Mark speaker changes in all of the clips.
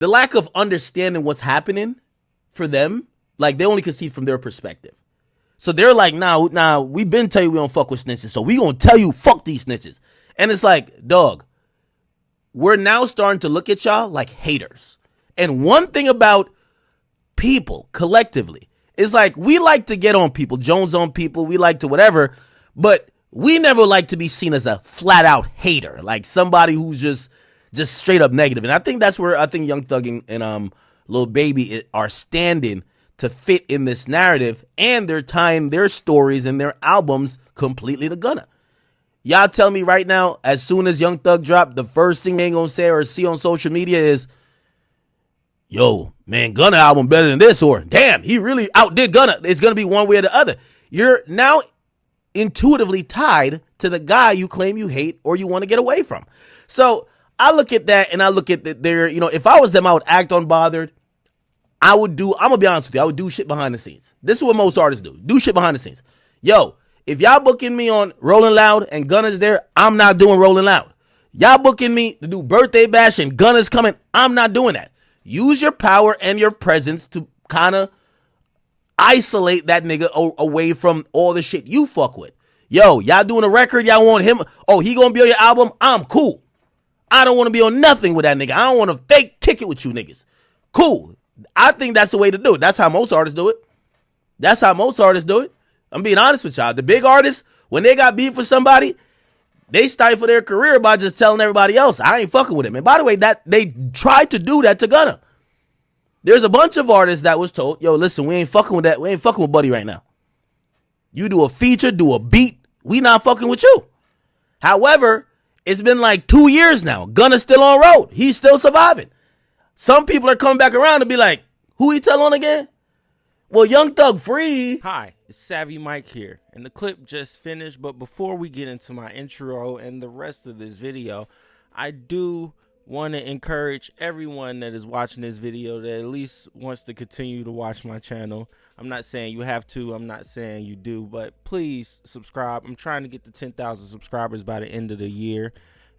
Speaker 1: the lack of understanding what's happening for them, like they only can see from their perspective. So they're like, nah, we been tell you we don't fuck with snitches, so we gonna tell you fuck these snitches. And it's like, dog, we're now starting to look at y'all like haters. And one thing about people collectively is like, we like to get on people, Jones on people, we like to whatever, but we never like to be seen as a flat out hater, like somebody who's just straight up negative. And I think that's where I think Young Thug and Lil Baby are standing to fit in this narrative, and they're tying their stories and their albums completely to Gunna. Y'all tell me right now, as soon as Young Thug drop, the first thing they ain't gonna say or see on social media is, yo, man, Gunna album better than this, or damn, he really outdid Gunna. It's gonna be one way or the other. You're now intuitively tied to the guy you claim you hate or you want to get away from. So I look at that and I look at their, if I was them, I would act unbothered. I'm gonna be honest with you, I would do shit behind the scenes. This is what most artists do. Do shit behind the scenes. Yo, if y'all booking me on Rolling Loud and Gunna's there, I'm not doing Rolling Loud. Y'all booking me to do Birthday Bash and Gunna's coming, I'm not doing that. Use your power and your presence to kind of isolate that nigga away from all the shit you fuck with. Yo, y'all doing a record, y'all want him, he gonna be on your album, I'm cool. I don't want to be on nothing with that nigga. I don't want to fake kick it with you niggas. Cool. I think that's the way to do it. That's how most artists do it. I'm being honest with y'all. The big artists, when they got beef with somebody, they stifle their career by just telling everybody else, I ain't fucking with him. And by the way, that they tried to do that to Gunna. There's a bunch of artists that was told, yo, listen, we ain't fucking with that. We ain't fucking with Buddy right now. You do a feature, do a beat, we not fucking with you. However, it's been like 2 years now. Gunna's still on road. He's still surviving. Some people are coming back around to be like, who he tell on again? Well, Young Thug free.
Speaker 2: Hi, it's Savvy Mike here, and the clip just finished, but before we get into my intro and the rest of this video, I do want to encourage everyone that is watching this video that at least wants to continue to watch my channel. I'm not saying you have to, I'm not saying you do, but please subscribe. I'm trying to get to 10,000 subscribers by the end of the year.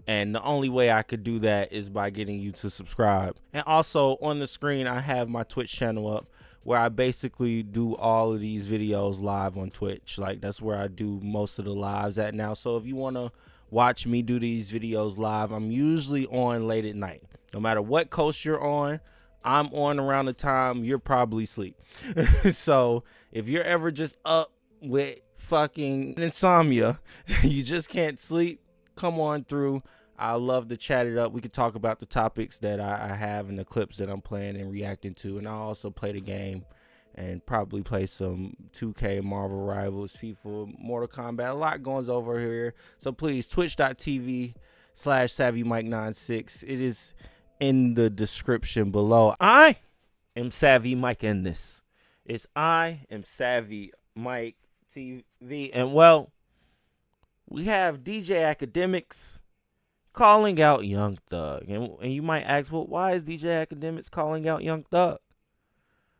Speaker 2: And the only way I could do that is by getting you to subscribe. And also on the screen, I have my Twitch channel up where I basically do all of these videos live on Twitch. Like that's where I do most of the lives at now. So if you want to watch me do these videos live, I'm usually on late at night. No matter what coast you're on, I'm on around the time you're probably asleep. So if you're ever just up with fucking insomnia, you just can't sleep, come on through. I love to chat it up. We could talk about the topics that I have and the clips that I'm playing and reacting to. And I'll also play the game and probably play some 2K, Marvel Rivals, FIFA, Mortal Kombat. A lot goes over here. So please, twitch.tv/SavvyMike96. It is in the description below. I am Savvy Mike in this. I am Savvy Mike TV. And well, we have DJ Akademiks calling out Young Thug. And you might ask, well, why is DJ Akademiks calling out Young Thug?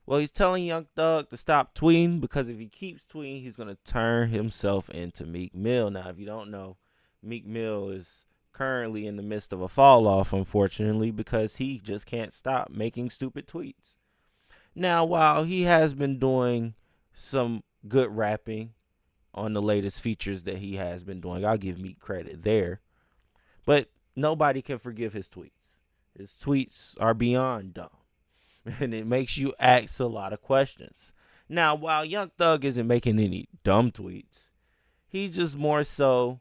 Speaker 2: Well, he's telling Young Thug to stop tweeting because if he keeps tweeting, he's going to turn himself into Meek Mill. Now, if you don't know, Meek Mill is currently in the midst of a fall off, unfortunately, because he just can't stop making stupid tweets. Now, while he has been doing some good rapping on the latest features that he has been doing, I'll give Meek credit there. But nobody can forgive his tweets. His tweets are beyond dumb. And it makes you ask a lot of questions. Now, while Young Thug isn't making any dumb tweets, he's just more so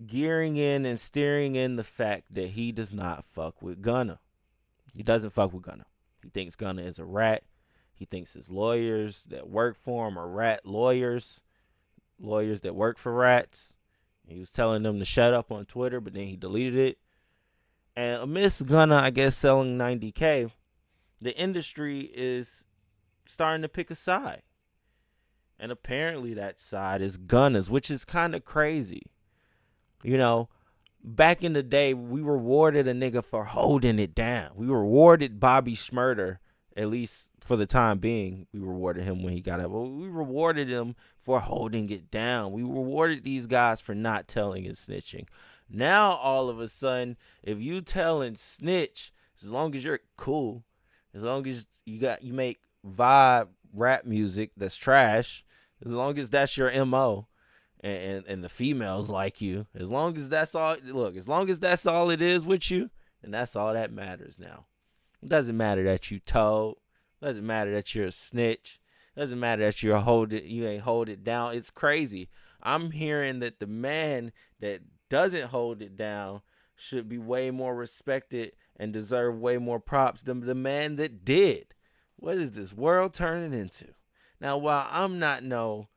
Speaker 2: gearing in and steering in the fact that he does not fuck with Gunna. He doesn't fuck with Gunna. He thinks Gunna is a rat. He thinks his lawyers that work for him are rat lawyers that work for rats. He was telling them to shut up on Twitter, but then he deleted it. And amidst Gunna, I guess, selling 90K, the industry is starting to pick a side. And apparently that side is Gunna's, which is kind of crazy. You know, back in the day, we rewarded a nigga for holding it down. We rewarded Bobby Shmurda, at least for the time being. We rewarded him when he got up. But we rewarded him for holding it down. We rewarded these guys for not telling and snitching. Now, all of a sudden, if you tell and snitch, As long as you're cool, as long as you make vibe rap music that's trash, as long as that's your MO, and the females like you, as long as that's all, as long as that's all it is with you, then that's all that matters now. It doesn't matter that you told. It doesn't matter that you're a snitch. It doesn't matter that you ain't hold it down. It's crazy. I'm hearing that the man that doesn't hold it down should be way more respected and deserve way more props than the man that did. What is this world turning into? Now, while I'm not no,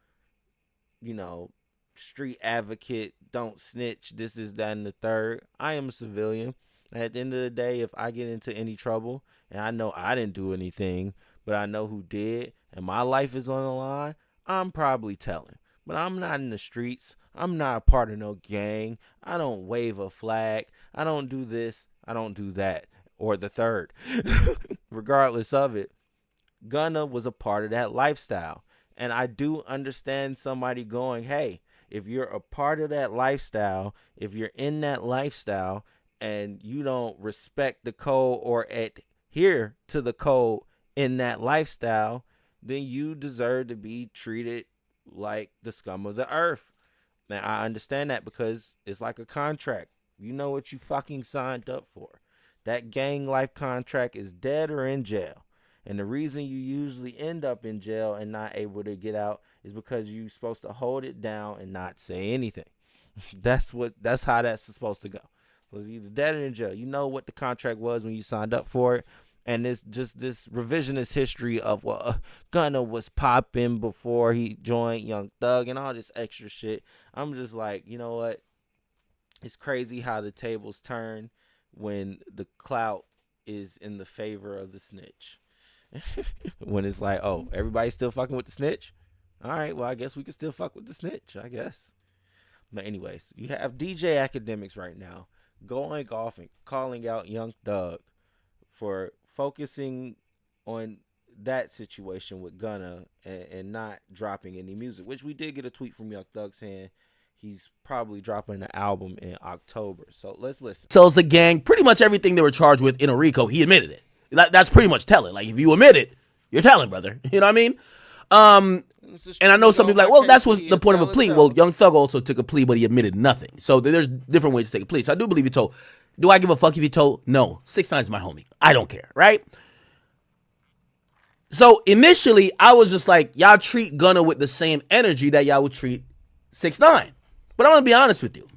Speaker 2: street advocate, don't snitch, this is that and the third, I am a civilian. At the end of the day, if I get into any trouble and I know I didn't do anything, but I know who did, and my life is on the line, I'm probably telling. But I'm not in the streets. I'm not a part of no gang. I don't wave a flag. I don't do this. I don't do that. Or the third. Regardless of it, Gunna was a part of that lifestyle. And I do understand somebody going, hey, if you're a part of that lifestyle, if you're in that lifestyle and you don't respect the code or adhere to the code in that lifestyle, then you deserve to be treated like the scum of the earth. Now, I understand that because it's like a contract. You know what you fucking signed up for. That gang life contract is dead or in jail. And the reason you usually end up in jail and not able to get out is because you're supposed to hold it down and not say anything. That's how that's supposed to go. It was either dead or in jail. You know what the contract was when you signed up for it. And it's just this revisionist history of Gunna was popping before he joined Young Thug and all this extra shit. I'm just like, you know what? It's crazy how the tables turn when the clout is in the favor of the snitch. When it's like, oh, everybody's still fucking with the snitch? All right, well, I guess we can still fuck with the snitch, I guess. But anyways, you have DJ Akademiks right now going off and calling out Young Thug for focusing on that situation with Gunna and not dropping any music, which we did get a tweet from Young Thug saying he's probably dropping an album in October. So let's listen.
Speaker 1: So it's a gang. Pretty much everything they were charged with in a RICO, he admitted it. That's pretty much telling. Like, if you admit it, you're telling, brother. You know what I mean? And I know some people are like, well, that's what's the point of a plea. Well, Young Thug also took a plea, but he admitted nothing. So there's different ways to take a plea. So I do believe he told. Do I give a fuck if he told? No. 6ix9ine is my homie. I don't care, right? So initially, I was just like, y'all treat Gunna with the same energy that y'all would treat 6ix9ine. But I'm going to be honest with you.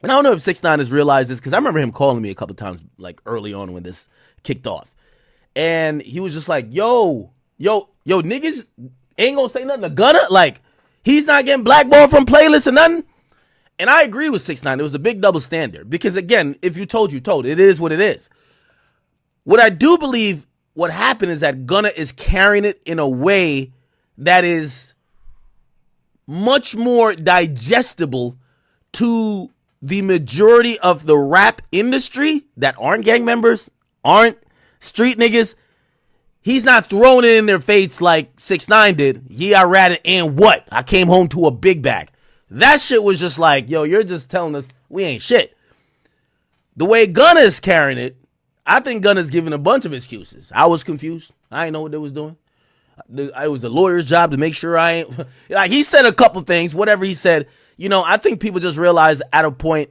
Speaker 1: And I don't know if 6ix9ine has realized this, because I remember him calling me a couple times, like early on when this kicked off. And he was just like, yo, niggas ain't going to say nothing to Gunna? Like, he's not getting blackballed from playlists or nothing? And I agree with 6ix9ine. It was a big double standard. Because, again, if you told, you told. It is what it is. What I do believe what happened is that Gunna is carrying it in a way that is much more digestible to the majority of the rap industry that aren't gang members, aren't street niggas. He's not throwing it in their face like 6ix9ine did. Yeah, I ratted and what? I came home to a big bag. That shit was just like, yo, you're just telling us we ain't shit. The way Gunna is carrying it, I think Gunna's giving a bunch of excuses. I was confused. I didn't know what they was doing. It was the lawyer's job to make sure I ain't. Like, he said a couple things, whatever he said. You know, I think people just realize at a point,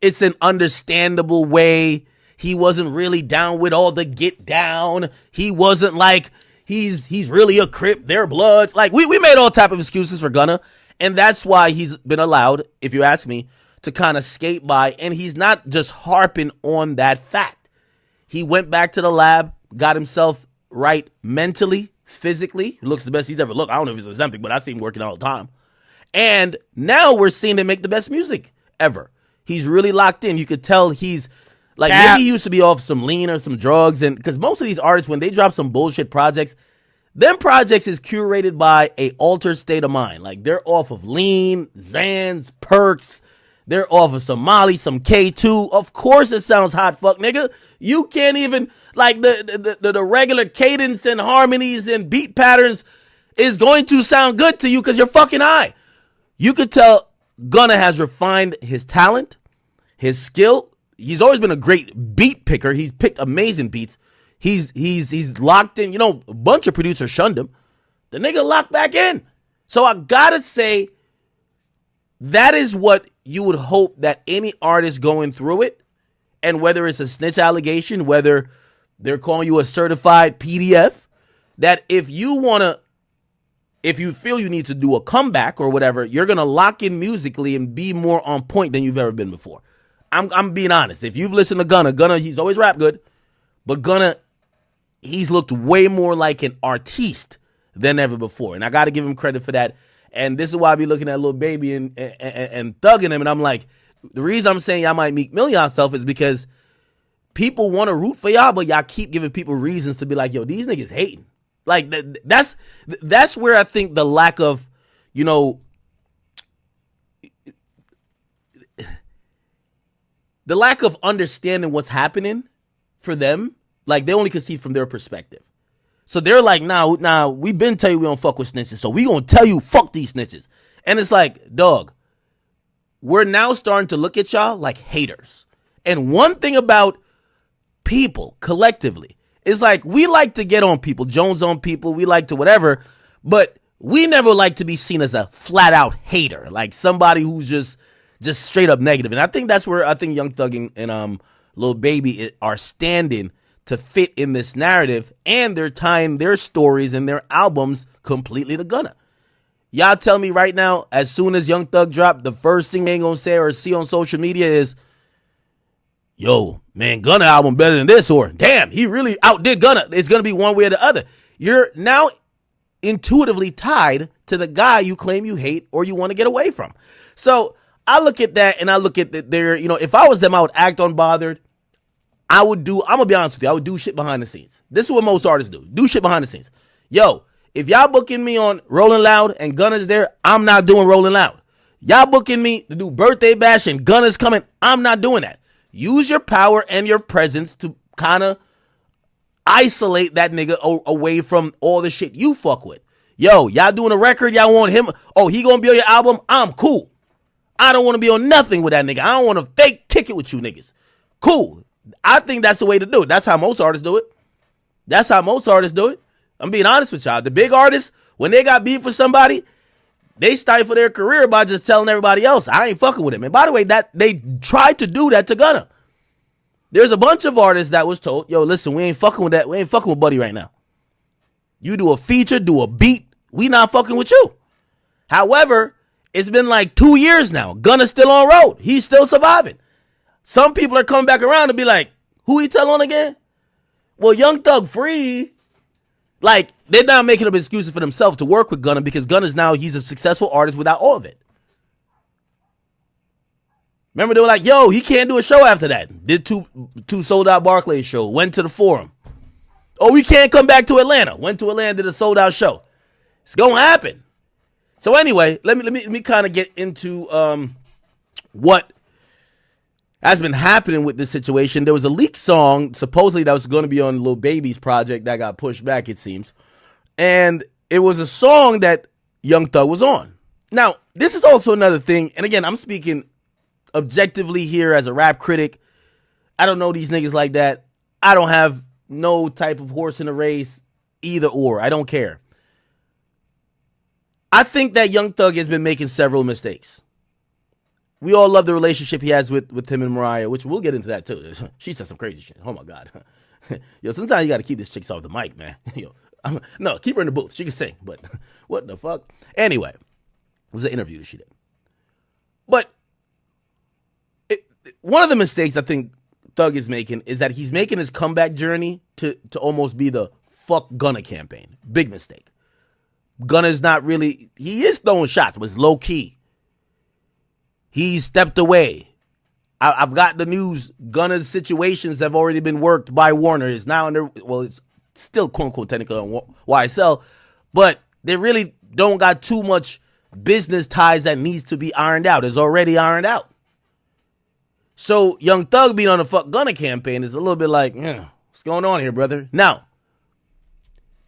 Speaker 1: it's an understandable way. He wasn't really down with all the get down. He wasn't like, he's really a Crip, they're Bloods. Like, we made all type of excuses for Gunna. And that's why he's been allowed, if you ask me, to kind of skate by. And he's not just harping on that fact. He went back to the lab, got himself right mentally, physically. He looks the best he's ever looked. I don't know if he's Ozempic, but I see him working all the time. And now we're seeing him make the best music ever. He's really locked in. You could tell he's like, maybe he used to be off some lean or some drugs. And because most of these artists, when they drop some bullshit projects, them projects is curated by a altered state of mind. Like, they're off of lean, Xans, perks. They're off of some Molly, some K2. Of course it sounds hot fuck, nigga. You can't even, like, the regular cadence and harmonies and beat patterns is going to sound good to you because you're fucking high. You could tell Gunna has refined his talent, his skill. he's always been a great beat picker. He's picked amazing beats. He's locked in. You know, a bunch of producers shunned him. The nigga locked back in. So I gotta say, that is what you would hope that any artist going through it, and whether it's a snitch allegation, whether they're calling you a certified PDF, that if you feel you need to do a comeback or whatever, you're gonna lock in musically and be more on point than you've ever been before. I'm being honest. If you've listened to Gunna, he's always rap good, but Gunna, he's looked way more like an artiste than ever before, and I got to give him credit for that. And this is why I be looking at Lil Baby and thugging him, and I'm like, the reason I'm saying y'all might Meek Mill yourself is because people want to root for y'all, but y'all keep giving people reasons to be like, yo, these niggas hating. Like that's where I think the lack of, you know, the lack of understanding what's happening for them, like they only can see from their perspective. So they're like, nah, we been tell you we don't fuck with snitches, so we gonna tell you fuck these snitches. And it's like, dog, we're now starting to look at y'all like haters. And one thing about people collectively is like, we like to get on people, Jones on people, we like to whatever, but we never like to be seen as a flat out hater, like somebody who's just straight up negative. And I think that's where I think Young Thug and Lil Baby are standing to fit in this narrative, and they're tying their stories and their albums completely to Gunna. Y'all tell me right now, as soon as Young Thug drop, the first thing they ain't gonna say or see on social media is, yo, man, Gunna album better than this, or damn, he really outdid Gunna. It's gonna be one way or the other. You're now intuitively tied to the guy you claim you hate or you want to get away from. So I look at that and I look at their, you know, if I was them, I would act unbothered. I'm gonna be honest with you, I would do shit behind the scenes. This is what most artists do. Do shit behind the scenes. Yo, if y'all booking me on Rolling Loud and Gunna's there, I'm not doing Rolling Loud. Y'all booking me to do Birthday Bash and Gunna's coming, I'm not doing that. Use your power and your presence to kind of isolate that nigga away from all the shit you fuck with. Yo, y'all doing a record, y'all want him, oh, he gonna be on your album? I'm cool. I don't want to be on nothing with that nigga. I don't want to fake kick it with you niggas. Cool. I think that's the way to do it. That's how most artists do it. I'm being honest with y'all. The big artists, when they got beef with somebody, they stifle their career by just telling everybody else, I ain't fucking with him. And by the way, that they tried to do that to Gunna. There's a bunch of artists that was told, yo, listen, we ain't fucking with that. We ain't fucking with Buddy right now. You do a feature, do a beat, we not fucking with you. However, it's been like 2 years now. Gunna's still on road. He's still surviving. Some people are coming back around to be like, who he tell on again? Well, Young Thug free. Like, they're not making up excuses for themselves to work with Gunna because Gunna's now, he's a successful artist without all of it. Remember, they were like, yo, he can't do a show after that. Did two sold out Barclays show, went to the Forum. Oh, we can't come back to Atlanta. Went to Atlanta, did a sold out show. It's going to happen. So anyway, let me kind of get into what has been happening with this situation. There was a leaked song, supposedly that was going to be on Lil Baby's project that got pushed back, it seems. And it was a song that Young Thug was on. Now, this is also another thing, and again, I'm speaking objectively here as a rap critic. I don't know these niggas like that. I don't have no type of horse in the race, either or. I don't care. I think that Young Thug has been making several mistakes. We all love the relationship he has with him and Mariah, which we'll get into that too. She said some crazy shit. Oh my God. Yo, sometimes you got to keep this chick off the mic, man. Yo, no, keep her in the booth. She can sing, but what the fuck? Anyway, it was an interview that she did. But one of the mistakes I think Thug is making is that he's making his comeback journey to almost be the fuck Gunna campaign. Big mistake. Gunna's not really, he is throwing shots, but it's low key. He's stepped away. I've got the news. Gunna's situations have already been worked by Warner. It's now under, well, it's still quote unquote technically on YSL, but they really don't got too much business ties that needs to be ironed out. It's already ironed out. So Young Thug being on the fuck Gunna campaign is a little bit like, what's going on here, brother? Now,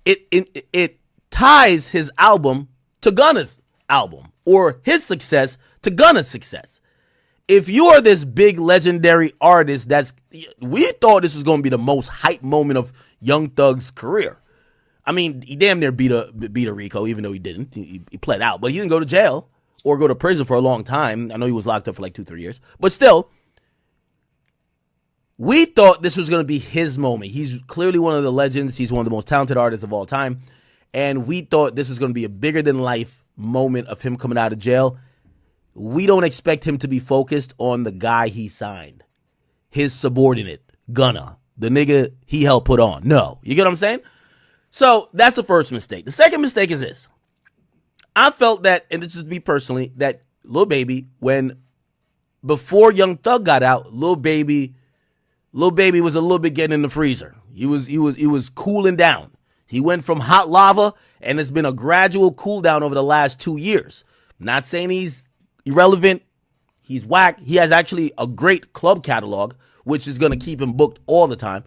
Speaker 1: it ties his album to Gunna's album, or his success to Gunna's success. if you are this big legendary artist, we thought this was going to be the most hype moment of Young Thug's career. I mean, he damn near beat a Rico, even though he didn't. He pled out, but he didn't go to jail or go to prison for a long time. I know he was locked up for like 2-3 years, but still, we thought this was going to be his moment. He's clearly one of the legends. He's one of the most talented artists of all time, and we thought this was going to be a bigger than life moment of him coming out of jail. We don't expect him to be focused on the guy he signed, his subordinate, Gunna, the nigga he helped put on. No, you get what I'm saying? So that's the first mistake. The second mistake is this. I felt that, and this is me personally, that Lil Baby, before Young Thug got out, Lil Baby was a little bit getting in the freezer. He was cooling down. He went from hot lava, and it's been a gradual cool down over the last 2 years. Not saying he's irrelevant, he's whack. He has actually a great club catalog, which is going to keep him booked all the time.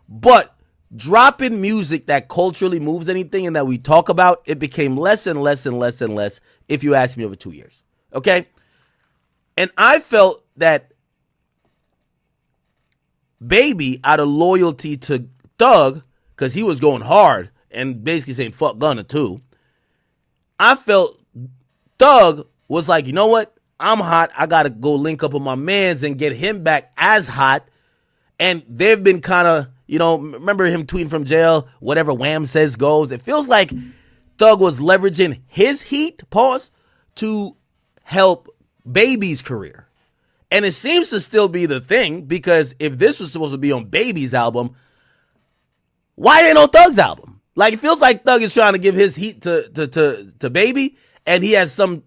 Speaker 1: But dropping music that culturally moves anything and that we talk about, it became less and less and less and less, if you ask me, over 2 years. Okay? And I felt that Baby, out of loyalty to Thug, because he was going hard and basically saying fuck Gunna too, I felt Thug was like, you know what? I'm hot. I got to go link up with my mans and get him back as hot. And they've been kind of, remember him tweeting from jail, whatever Wham says goes. It feels like Thug was leveraging his heat, to help Baby's career. And it seems to still be the thing, because if this was supposed to be on Baby's album, why ain't on Thug's album? Like, it feels like Thug is trying to give his heat to Baby, and he has some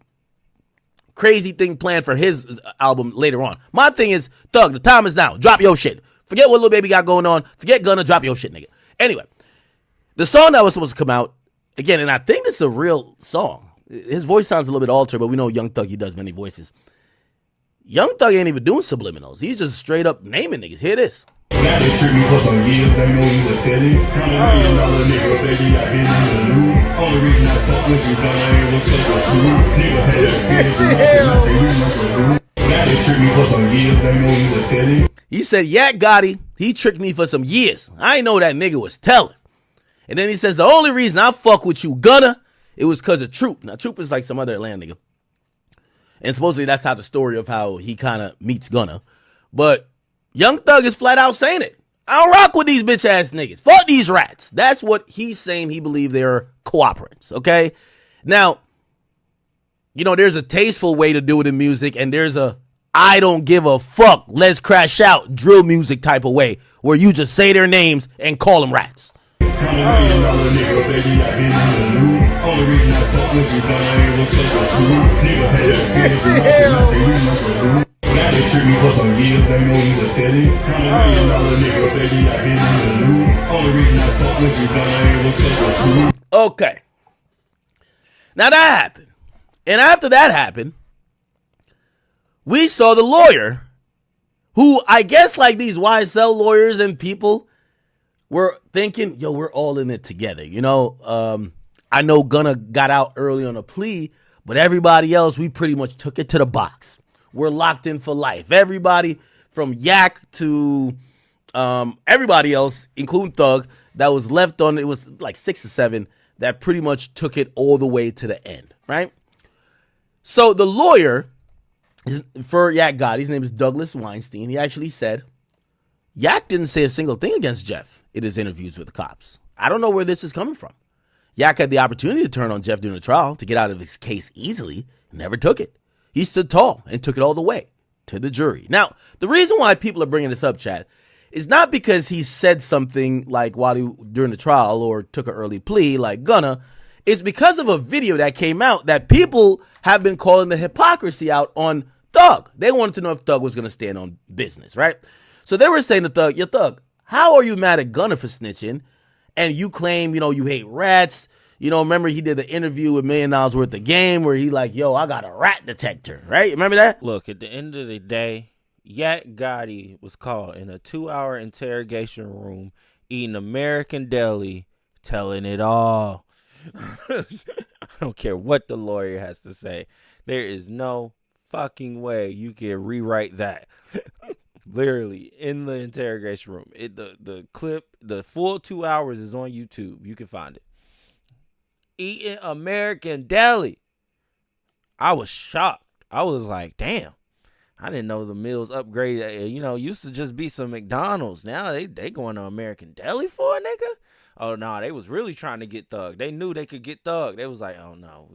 Speaker 1: crazy thing planned for his album later on. My thing is, Thug, the time is now. Drop your shit. Forget what Lil Baby got going on. Forget Gunna. Drop your shit, nigga. Anyway, the song that was supposed to come out, again, and I think this is a real song. His voice sounds a little bit altered, but we know Young Thug, he does many voices. Young Thug ain't even doing subliminals. He's just straight up naming niggas. Hear this.
Speaker 3: Now they tricked me for some years, they know you was steady. $100 million nigga, baby, I been in the loop. Only reason I fuck with you, Gunna, ain't was cause of true. Nigga had experience, and I say we must do. Now they tricked me for some years, they know you was steady.
Speaker 1: He said, Yak Gotti, he tricked me for some years. I ain't know that nigga was telling. And then he says, the only reason I fuck with you, Gunna, it was cause of Troop. Now, Troop is like some other Atlanta nigga. And supposedly that's how the story of how he kind of meets Gunna. But Young Thug is flat out saying it. I don't rock with these bitch ass niggas. Fuck these rats. That's what he's saying. He believed they're cooperants. Okay. Now, there's a tasteful way to do it in music, and there's a I don't give a fuck, let's crash out drill music type of way where you just say their names and call them rats.
Speaker 3: $100 million nigga, baby, I been in the loop. Only reason I fuck with you, Gunna, ain't was cause of true. Nigga had experience, and I say we must do. Now they tricked me for some years, they know you was steady. $100 million nigga, baby, I been in the loop. Only reason I fuck with you, Gunna, ain't was cause of true.
Speaker 1: Okay. Now that happened. And after that happened, we saw the lawyer, who I guess like these YSL lawyers and people were thinking, yo, we're all in it together. I know Gunna got out early on a plea, but everybody else, we pretty much took it to the box. We're locked in for life. Everybody from Yak to everybody else, including Thug, that was left on, it was like 6 or 7, that pretty much took it all the way to the end, right? So the lawyer for Yak Gotti, his name is Douglas Weinstein, he actually said, Yak didn't say a single thing against Jeff in his interviews with the cops. I don't know where this is coming from. Yak had the opportunity to turn on Jeff during the trial to get out of his case easily, never took it. He stood tall and took it all the way to the jury. Now, the reason why people are bringing this up, Chad, is not because he said something like during the trial or took an early plea like Gunna. It's because of a video that came out that people have been calling the hypocrisy out on Thug. They wanted to know if Thug was going to stand on business, right? So they were saying to Thug, yo, Thug, how are you mad at Gunna for snitching? And you claim, you hate rats. Remember he did the interview with $1 Million Worth of Game where he like, yo, I got a rat detector, right? Remember that?
Speaker 2: Look, at the end of the day, Yak Gotti was caught in a 2-hour interrogation room eating American deli, telling it all. I don't care what the lawyer has to say. There is no fucking way you can rewrite that. Literally in the interrogation room. The clip, the full 2 hours is on YouTube. You can find it. Eating American Deli. I was shocked. I was like, damn. I didn't know the meals upgraded. Used to just be some McDonald's. Now they going to American Deli for a nigga? Oh no, they was really trying to get thug. They knew they could get thug. They was like, oh no,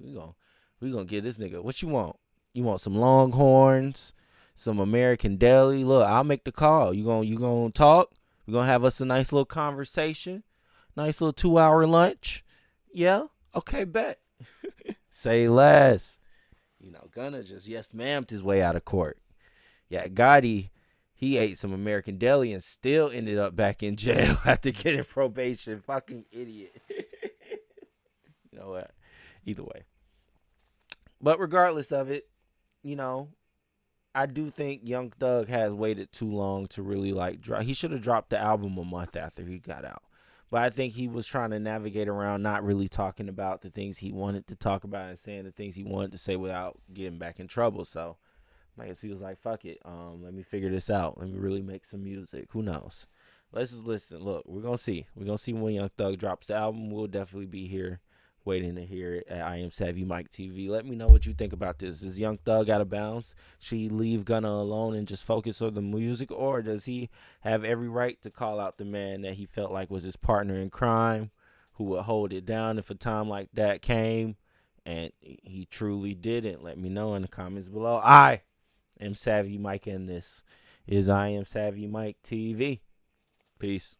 Speaker 2: we gonna get this nigga. What you want? You want some Longhorns, some American Deli? Look, I'll make the call. You gonna talk? We gonna have us a nice little conversation, nice little 2-hour lunch. Yeah, okay, bet. Say less. Gunna just yes ma'am'd his way out of court. Yeah, Gotti, he ate some American Deli and still ended up back in jail after getting probation. Fucking idiot. You know what? Either way. But regardless of it, I do think Young Thug has waited too long to really drop. He should have dropped the album a month after he got out. But I think he was trying to navigate around not really talking about the things he wanted to talk about and saying the things he wanted to say without getting back in trouble. So I guess he was like, fuck it. Let me figure this out. Let me really make some music. Who knows? Let's just listen. Look, we're going to see. We're going to see when Young Thug drops the album. We'll definitely be here waiting to hear it at I Am Savvy Mike TV. Let me know what you think about this. Is Young Thug out of bounds? Should he leave Gunna alone and just focus on the music? Or does he have every right to call out the man that he felt like was his partner in crime, who would hold it down if a time like that came? And he truly didn't. Let me know in the comments below. I am Savvy Mike, and this is I Am Savvy Mike TV. Peace.